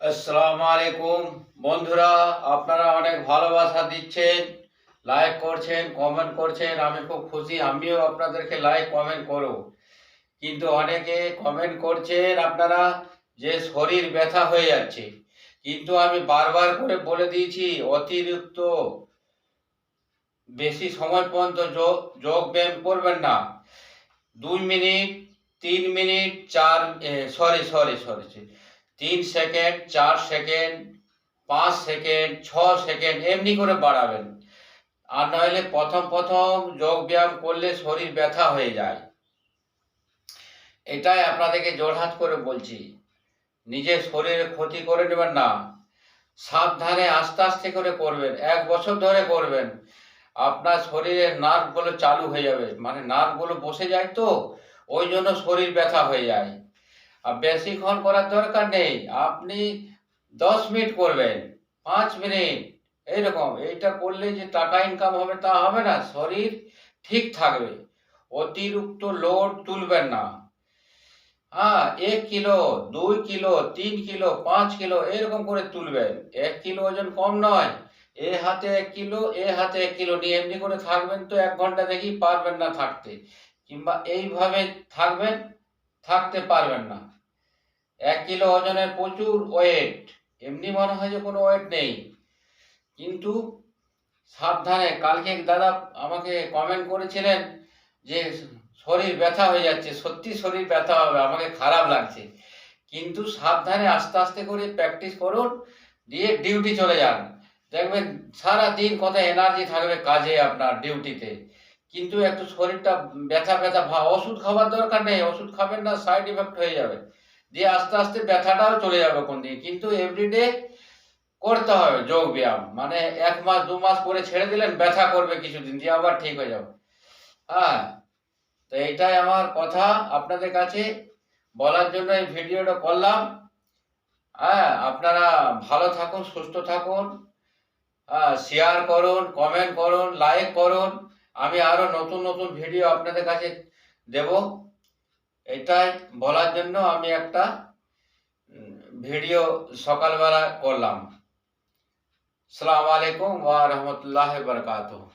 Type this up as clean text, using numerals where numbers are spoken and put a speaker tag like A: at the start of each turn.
A: আসসালামু আলাইকুম বন্ধুরা, আপনারা অনেক ভালোবাসা দিচ্ছেন, লাইক করছেন, কমেন্ট করছেন। আমি খুব খুশি, আমিও আপনাদেরকে লাইক কমেন্ট করব। কিন্তু অনেকে কমেন্ট করছেন আপনারা যে শরীর ব্যথা হয়ে যাচ্ছে, কিন্তু আমি বারবার করে বলে দিয়েছি অতিরিক্ত বেশি সময় পর্যন্ত যোগ ব্যায়াম করবেন না। 2 minute, 3 minute, 3 second, 4 second, 5 second, 6 second এমনি করে বাড়াবেন। আর নইলে প্রথম প্রথম যোগ ব্যায়াম করলে শরীর ব্যথা হয়ে যায়। এটাই আপনাদেরকে জোড়হাত করে বলছি, নিজের শরীরে ক্ষতি করে নেবেন না। সাবধানে আস্তে আস্তে করে করবেন, 1 বছর ধরে করবেন। আপনার শরীরের নার্ভগুলো চালু হয়ে যাবে, মানে নার্ভগুলো বসে যায়, তো ওই জন্য শরীর ব্যথা হয়ে যায়। আর বেশিক্ষণ করার দরকার নেই, আপনি 10 মিনিট করবেন, 5 মিনিট, এইরকম। এইটা করলে যে টাকা ইনকাম হবে তা হবে না, শরীর ঠিক থাকবে। অতিরিক্ত লোড তুলবেন না। 1 কিলো, 2 কিলো, 3 কিলো, 5 কিলো এরকম করে তুলবেন। 1 কিলো ওজন কম নয়। এ হাতে 1 কিলো, এ হাতে 1 কিলো নিয়ে এমনি করে থাকবেন, তো 1 ঘন্টা দেখি পারবেন না থাকতে, কিংবা এইভাবে থাকবেন, থাকতে পারবেন না। 1 কিলো ওজনের প্রচুর ওয়েট, এমনি মনে হয় যে কোনো ওয়েট নেই। কিন্তু সাবধানে, কালকে দাদা আমাকে কমেন্ট করেছিলেন যে শরীর ব্যথা হয়ে যাচ্ছে। সত্যি শরীর ব্যথা হবে, আমাকে খারাপ লাগছে। কিন্তু সাবধানে আস্তে আস্তে করে প্র্যাকটিস করুন, দিয়ে ডিউটি চলে যান। দেখবেন সারা দিন কত এনার্জি থাকবে কাজে, আপনার ডিউটিতে। কিন্তু একটু শরীরটা ব্যথা ব্যথা ভাব, ওষুধ খাবার দরকার নেই, ওষুধ খাবেন না, সাইড ইফেক্ট হয়ে যাবে। দিয়ে আস্তে আস্তে ব্যথাটাও চলে যাবে কোন দিন। কিন্তু এভরিডে করতে হবে যোগ ব্যায়াম, মানে 1 মাস 2 মাস করে ছেড়ে দিলেন, ব্যথা করবে কিছুদিন, দিয়ে আবার ঠিক হয়ে যাবে। তো এইটাই আমার কথা আপনাদের কাছে বলার জন্য এই ভিডিওটা করলাম। আপনারা ভালো থাকুন, সুস্থ থাকুন, শেয়ার করুন, কমেন্ট করুন, লাইক করুন। আমি আরো নতুন নতুন ভিডিও আপনাদের কাছে দেব। এটাই বলার জন্য আমি একটা ভিডিও সকালবেলা করলাম। আসসালামু আলাইকুম ওয়া রাহমাতুল্লাহি ওয়া বারাকাতুহু।